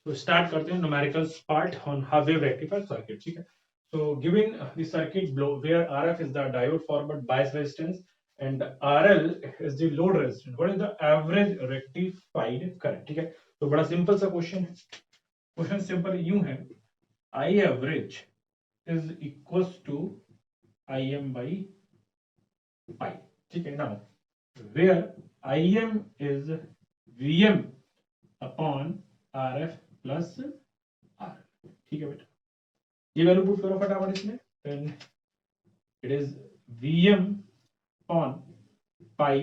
तो स्टार्ट करते हैं numerical part on half wave rectifier circuit. ठीक है. So given the circuit below where RF is the diode forward bias resistance and RL is the load resistance, what is the average rectified current? ठीक है. तो बड़ा simple सा question है. Question simple यूं है, I average is equals to IM by pi. ठीक है. Now where IM is VM upon RF plus R. ठीक है बेटा, ये वैल्यू पुट करो फटाफट इसमें. Then it is Vm on pi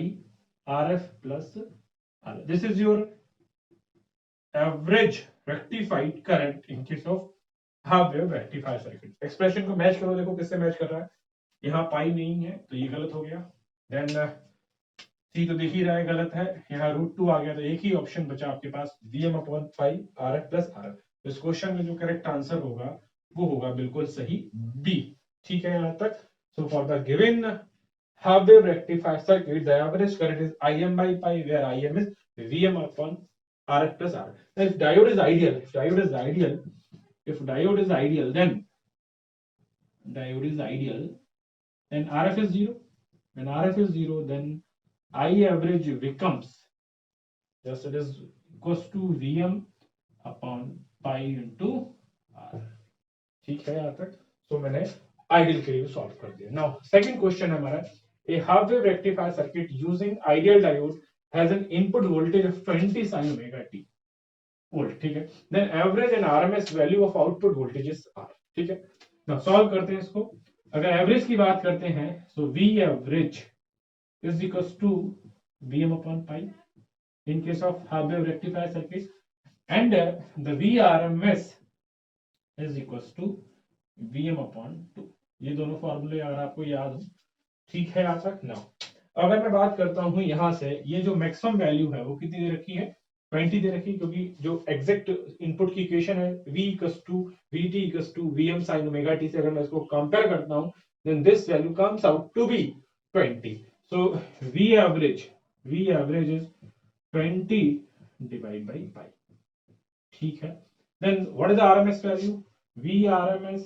RF plus R. This is your average rectified current in case of half wave rectifier circuit. Expression को match करो, देखो किससे मैच कर रहा है. यहाँ पाई नहीं है तो ये गलत हो गया. देन सी तो देख ही रहा है गलत है. यहाँ √2 आ गया तो एक ही ऑप्शन बचा आपके पास, Vm upon pi RF plus R. इस क्वेश्चन में जो करेक्ट आंसर होगा वो होगा बिल्कुल सही बी. ठीक है यहाँ तक. So for the given half wave rectifier circuit the average current is Im by pi where Im is Vm upon RF plus R. If diode is ideal, if diode is ideal then RF is 0. When RF is 0 then I average becomes just it is equals to Vm upon pi into R. ठीक है यहाँ तक. सो मैंने ideal के लिए solve कर दिया. Now second question है हमारा, a half wave rectifier circuit using ideal diode has an input voltage of 20 sin omega t volt. ठीक है. Then average and RMS value of output voltage is R. ठीक है. Now solve करते हैं इसको. अगर एवरेज की बात करते हैं so V average is equals to Vm upon pi in case of half wave rectifier circuit and the VRMS is equals to Vm upon 2. ये दोनों फॉर्मूले अगर आपको याद हो. ठीक है यहाँ तक. नाउ अगर मैं बात करता हूं यहां से, ये जो मैक्सिमम वैल्यू है वो कितनी दे रखी है, 20 दे रखी है, क्योंकि जो एग्जैक्ट इनपुट की इक्वेशन है V equals to Vt equals to Vm sin omega t से अगर मैं इसको कंपेयर करता हूं then this value comes out to be 20. So V average is 20 divide by pi. ठीक है. Then what is the RMS value, VRMS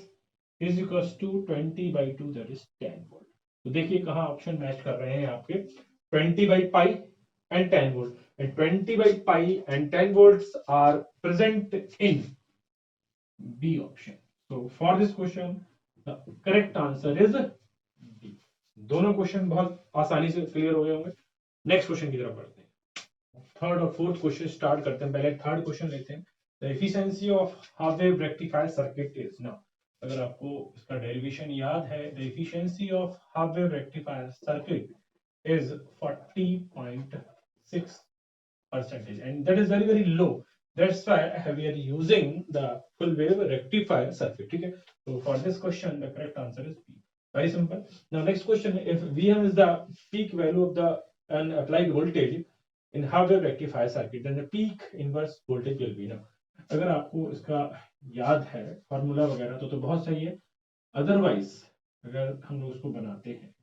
is equals to 20 by 2 that is 10 volt. तो देखिए कहाँ ऑप्शन मैच कर रहे हैं आपके, 20 by pi and 10 volt. And 20 by pi and 10 volts are present in B option. So for this question the correct answer is B. दोनों question बहुत आसानी से क्लियर हो गए होंगे. नेक्स्ट क्वेश्चन की तरफ बढ़ते हैं. थर्ड और फोर्थ क्वेश्चन स्टार्ट करते हैं. पहले थर्ड क्वेश्चन लेते हैं. The efficiency of half wave rectifier circuit is. Now अगर आपको इसका डेरिवेशन याद है, the efficiency of half wave rectifier circuit is 40.6% and that is very low. That's why we are using the full wave rectifier circuit. ठीक है. So for this question the correct answer is B. Very simple. Now next question, if Vm is the peak value of the applied voltage in half wave rectifier circuit then the peak inverse voltage will be. Now अगर आपको इसका याद है formula वगैरह तो बहुत सही है. अदरवाइज अगर हम लोग इसको बनाते हैं,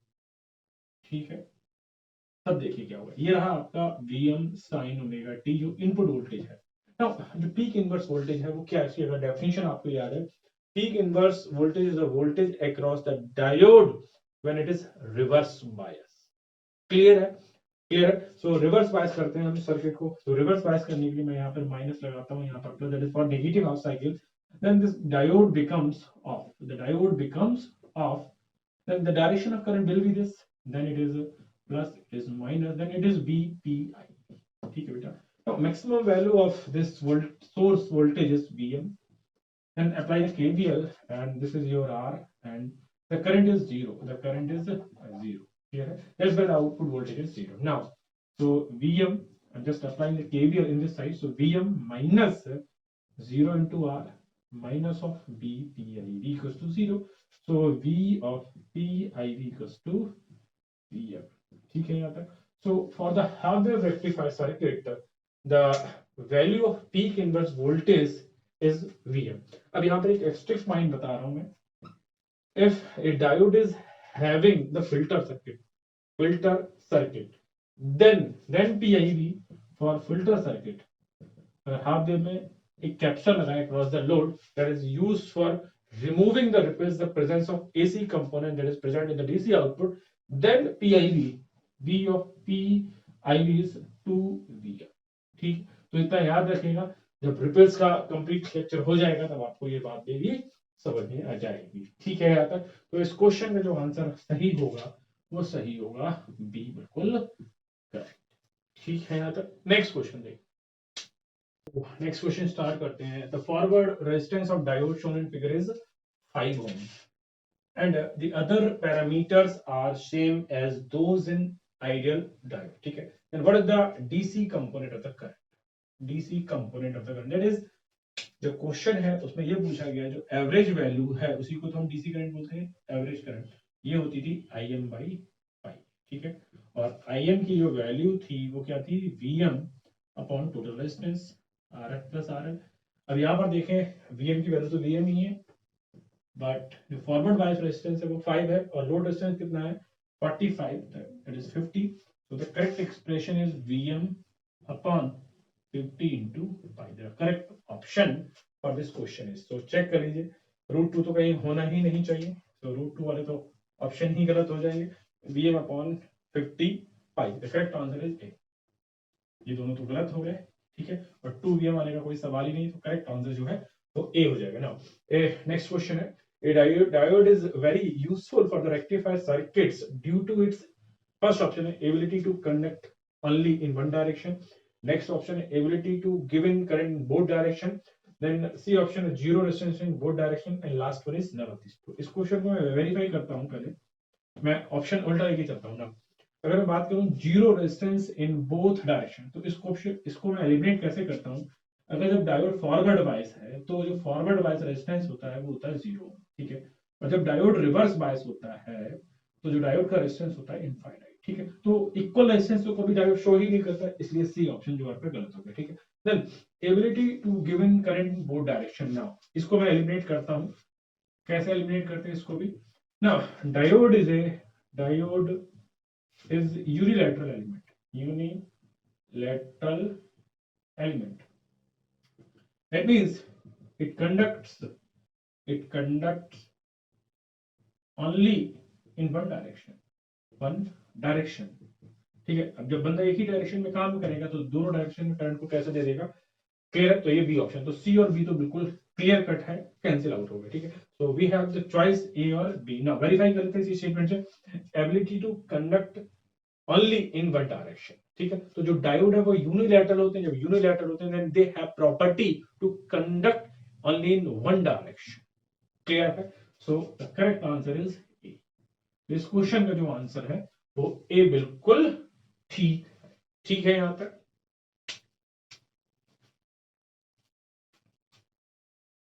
ठीक है, तब देखिए क्या होगा. ये रहा आपका Vm sin ओमेगा t जो इनपुट वोल्टेज है. Now, जो पीक इनवर्स वोल्टेज है वो क्या है, इसकी अगर डेफिनेशन आपको याद है, peak inverse voltage is the voltage across the diode when it is reverse bias. Clear है. क्लियर है. सो रिवर्स बायस करते हैं हम सर्किट को. तो रिवर्स बायस करने के लिए मैं यहाँ पर माइनस लगाता हूँ, यहाँ पर plus, that is for negative half cycle. Then this diode becomes off, the diode becomes off, then the direction of current will be this, then it is plus, it is minus, then it is VPI. ठीक है बेटा. Now maximum value of this source voltage is Vm. Then apply the KVL and this is your R and the current is 0. The current is 0. Here, that's why the output voltage is 0. Now, so Vm, I'm just applying the KVL in this side. So Vm minus 0 into R minus of VPIV equals to 0. So V of PIV equals to Vm. ठीक है यहाँ तक. So for the half wave rectifier circuit, the value of peak inverse voltage is Vm. अब यहाँ पर एक एक्स्ट्रिक्ट mind बता रहा हूँ मैं. If a diode is having the filter circuit, then PIV for filter circuit, half wave में एक कैप्सूल लगाएं across the load that is used for removing the ripples, the presence of AC component that is present in the DC output, then PIV, V of PIV is 2V. ठीक, तो इतना याद रखिएगा, जब ripples का complete lecture हो जाएगा तब आपको ये बात भी समझ में आ जाएगी। ठीक है, यहाँ तक। तो इस क्वेश्चन का जो आंसर सही होगा वो सही होगा बी, बिल्कुल करेक्ट। ठीक है, यहाँ तक। नेक्स्ट क्वेश्चन देखिए। नेक्स्ट क्वेश्चन स्टार्ट करते हैं। The forward resistance of diode shown in figure is 5 ohm and the other parameters are same as those in ideal diode. ठीक है, then what is the DC component of the current? DC component of the current, that is जो question है उसमें ये पूछा गया जो average value है उसी को तो हम डीसी करंट बोलते हैं, एवरेज करंट। ये होती थी IM by पाई। ठीक है, और IM की जो वैल्यू थी वो क्या थी, VM upon total resistance RF plus RL। अब यहाँ पर देखें VM की वैल्यू तो VM ही है, बट जो फॉरवर्ड बायस रेजिस्टेंस है वो 5 है और लोड रेजिस्टेंस कितना है 45, that is 50। so the correct expression is VM upon 50 into pi. The correct option for this question is, so check कर लीजिए, √2 तो कहीं होना ही नहीं चाहिए, so √2 वाले तो ऑप्शन ही गलत हो जाएंगे। VM upon 50 pi, the correct answer is A। ये दोनों तो गलत हो गए, ठीक है, और 2VM आने का कोई सवाल ही नहीं, तो करेक्ट आंसर जो है तो A हो जाएगा ना। नेक्स्ट क्वेश्चन है, a diode is very useful for the rectifier circuits due to its, first option है ability to conduct only in one direction, next option है ability to give in current in both direction, then C option है zero resistance in both direction, and last one is none of these। तो इस question को मैं verify करता हूं, पहले मैं ऑप्शन उल्टा लेके चलता हूं ना। अगर मैं बात करूं zero resistance in both direction, तो इसको मैं एलिमिनेट कैसे करता हूं। अगर जब डायोड फॉरवर्ड बायस है तो जो फॉरवर्ड बायस रेजिस्टेंस होता है वो होता है 0, ठीक है, और जब डायोड रिवर्स बायस होता है तो जो डायोड का रेजिस्टेंस होता है इनफाइनाइट। ठीक है, तो इक्वल रेजिस्टेंस तो कभी डायोड शो ही नहीं करता, इसलिए सी ऑप्शन जो है गलत हो गया। ठीक है, then ability to give in current in both direction, now इसको मैं एलिमिनेट करता हूं। कैसे एलिमिनेट करते हैं इसको भी, now diode is a, diode is unilateral element, unilateral element, that means it conducts only in one direction। ठीक है, अब जब बंदा एक ही डायरेक्शन में काम करेगा तो दोनों डायरेक्शन में करंट को कैसे दे देगा, क्लियर है। तो ये बी ऑप्शन, तो सी और बी तो बिल्कुल क्लियर कट है, कैंसिल आउट हो गए। ठीक है, so we have the choice A और बी। नाउ वेरीफाई करते हैं इस स्टेटमेंट से, ability to conduct only in one direction. ठीक है, तो जो डायोड है वो यूनिलैटरल होते हैं, जब यूनिलैटरल होते हैं then they have property to conduct only in one direction. Clear है, so the correct answer is A. इस क्वेश्चन का जो आंसर है वो ए बिल्कुल ठीक है। ठीक है, यहां तक